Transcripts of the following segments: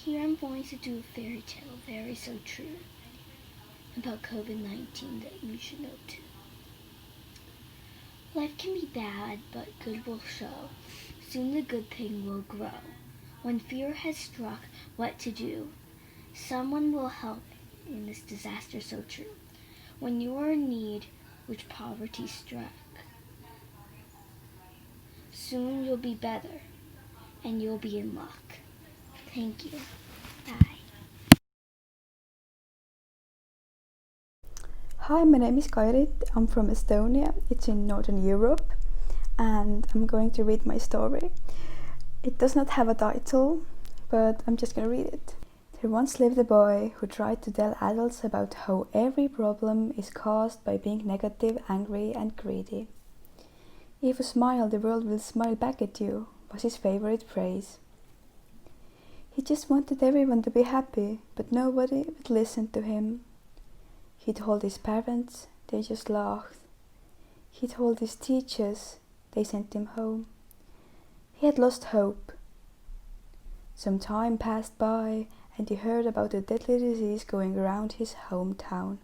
Here I'm going to do a fairy tale, very so true, about COVID-19 that you should know too. Life can be bad, but good will show. Soon the good thing will grow. When fear has struck what to do, someone will help in this disaster so true. When you are in need, which poverty struck, soon you'll be better, and you'll be in luck. Thank you. Bye. Hi, my name is Kairit. I'm from Estonia. It's in Northern Europe, and I'm going to read my story. It does not have a title, but I'm just going to read it. There once lived a boy who tried to tell adults about how every problem is caused by being negative, angry, and greedy. If you smile, the world will smile back at you, was his favorite phrase. He just wanted everyone to be happy, but nobody would listen to him. He told his parents, they just laughed. He told his teachers, they sent him home. He had lost hope. Some time passed by, and he heard about a deadly disease going around his hometown.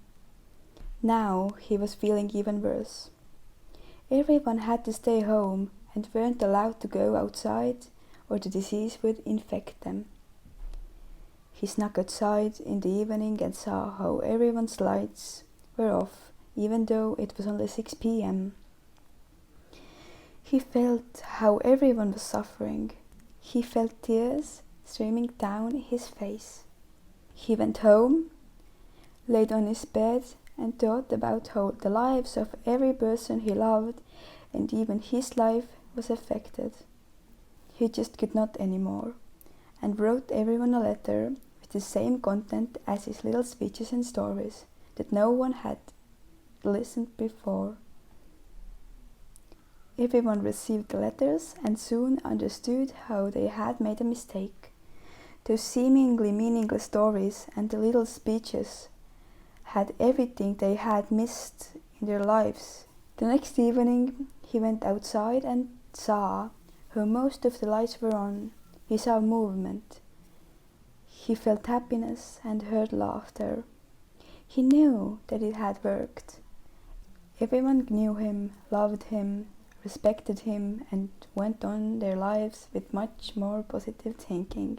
Now he was feeling even worse. Everyone had to stay home and weren't allowed to go outside, or the disease would infect them. He snuck outside in the evening and saw how everyone's lights were off, even though it was only 6 p.m. He felt how everyone was suffering. He felt tears streaming down his face. He went home, laid on his bed, and thought about how the lives of every person he loved and even his life was affected. He just could not anymore, and wrote everyone a letter with the same content as his little speeches and stories that no one had listened before. Everyone received the letters and soon understood how they had made a mistake. Those seemingly meaningless stories and the little speeches had everything they had missed in their lives. The next evening he went outside and saw how most of the lights were on. He saw movement. He felt happiness and heard laughter. He knew that it had worked. Everyone knew him, loved him, respected him, and went on their lives with much more positive thinking.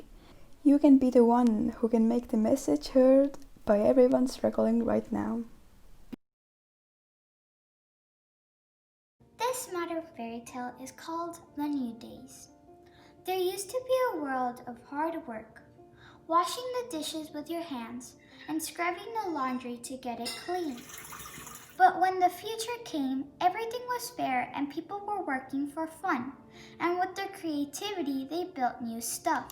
You can be the one who can make the message heard by everyone struggling right now. This modern fairy tale is called The New Days. There used to be a world of hard work, washing the dishes with your hands and scrubbing the laundry to get it clean. But when the future came, everything was fair and people were working for fun, and with their creativity, they built new stuff.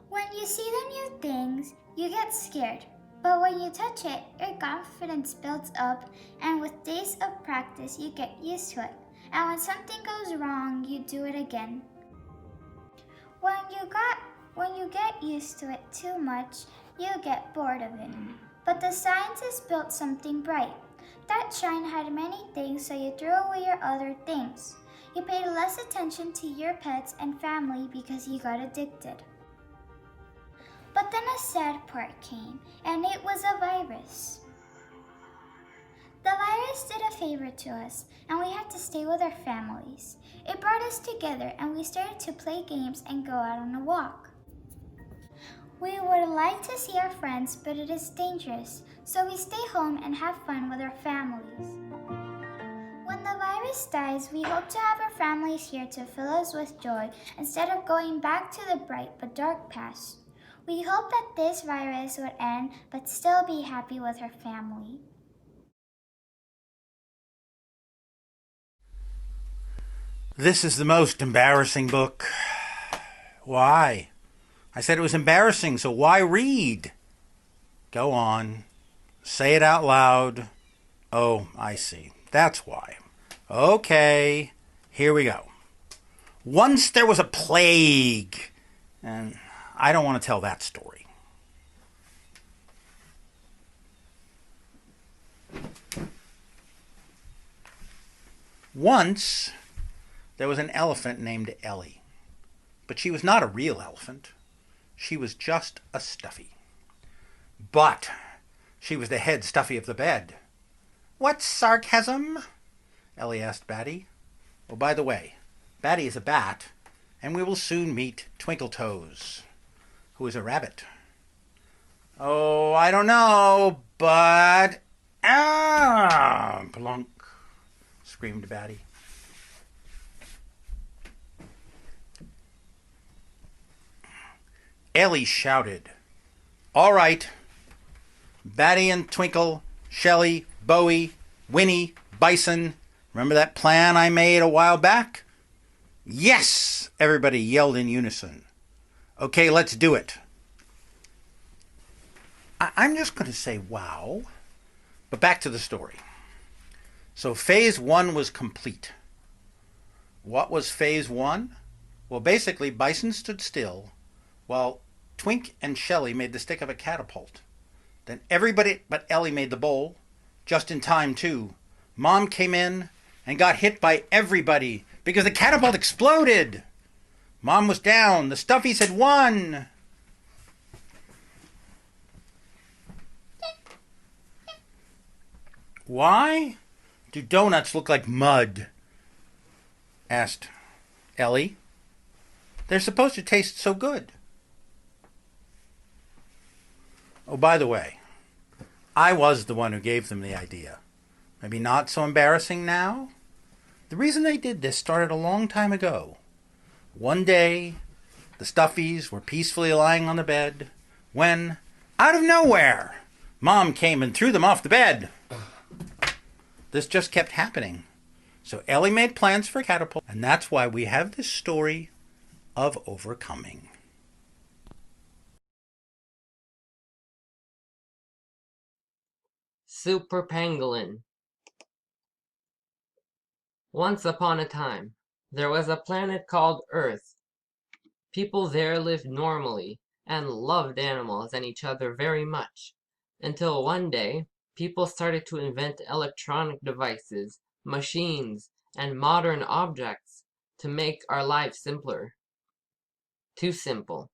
When you see the new things, you get scared, but when you touch it, your confidence builds up, and with days of practice, you get used to it. And when something goes wrong, you do it again. When you get used to it too much, you get bored of it. But the scientists built something bright. That shine had many things, so you threw away your other things. You paid less attention to your pets and family because you got addicted. But then a sad part came, and it was a virus. The virus did a favor to us, and we had to stay with our families. It brought us together, and we started to play games and go out on a walk. We would like to see our friends, but it is dangerous, so we stay home and have fun with our families. When the virus dies, we hope to have our families here to fill us with joy instead of going back to the bright but dark past. We hope that this virus would end, but still be happy with our family. This is the most embarrassing book. Why? I said it was embarrassing, so why read? Go on. Say it out loud. Oh, I see. That's why. Okay, here we go. Once there was a plague, and I don't want to tell that story. Once there was an elephant named Ellie, but she was not a real elephant. she was just a stuffy. But she was the head stuffy of the bed. What's sarcasm? Ellie asked Batty. Oh, by the way, Batty is a bat, and we will soon meet Twinkletoes, who is a rabbit. Oh, I don't know, but... Ah! Plunk, screamed Batty. Ellie shouted, All right, Batty and Twinkle, Shelley, Bowie, Winnie, Bison, remember that plan I made a while back? Yes! Everybody yelled in unison. Okay, let's do it. I'm just going to say wow. But back to the story. So phase 1 was complete. What was phase 1? Well, basically, Bison stood still while Twink and Shelley made the stick of a catapult. Then everybody but Ellie made the bowl, just in time too. Mom came in and got hit by everybody because the catapult exploded. Mom was down. The Stuffies had won. Why do donuts look like mud? Asked Ellie. They're supposed to taste so good. Oh, by the way, I was the one who gave them the idea. Maybe not so embarrassing now? The reason they did this started a long time ago. One day, the Stuffies were peacefully lying on the bed when, out of nowhere, Mom came and threw them off the bed. This just kept happening. So Ellie made plans for catapult, and that's why we have this story of overcoming. Super Pangolin. Once upon a time, there was a planet called Earth. People there lived normally and loved animals and each other very much, until one day, people started to invent electronic devices, machines, and modern objects to make our lives simpler. Too simple.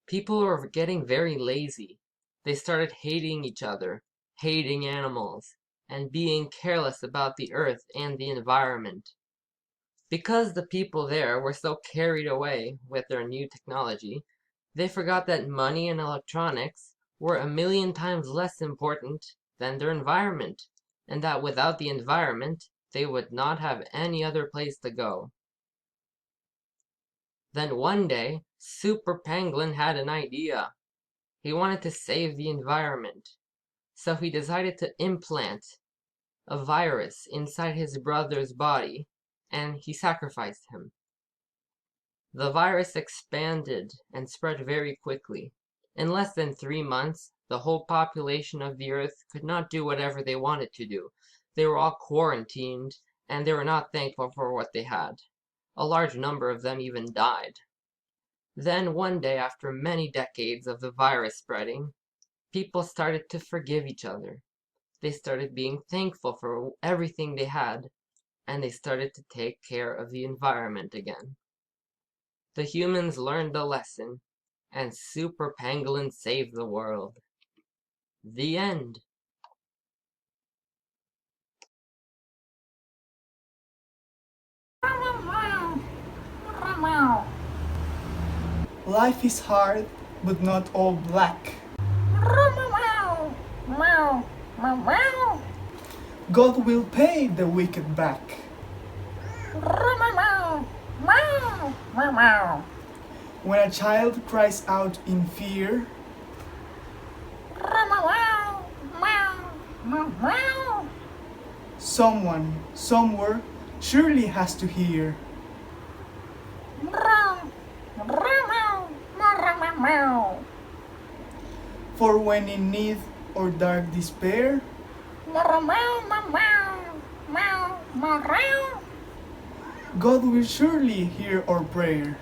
People were getting very lazy. They started hating each other, hating animals, and being careless about the earth and the environment. Because the people there were so carried away with their new technology, they forgot that money and electronics were 1,000,000 times less important than their environment, and that without the environment, they would not have any other place to go. Then one day, Super Pangolin had an idea. He wanted to save the environment. So he decided to implant a virus inside his brother's body, and he sacrificed him. The virus expanded and spread very quickly. In less than 3 months, the whole population of the Earth could not do whatever they wanted to do. They were all quarantined, and they were not thankful for what they had. A large number of them even died. Then one day, after many decades of the virus spreading, people started to forgive each other. They started being thankful for everything they had, and they started to take care of the environment again. The humans learned a lesson, and Super Pangolin saved the world. The end. Life is hard, but not all black. God will pay the wicked back. When a child cries out in fear, someone, somewhere, surely has to hear. For when in need or dark despair, God will surely hear our prayer.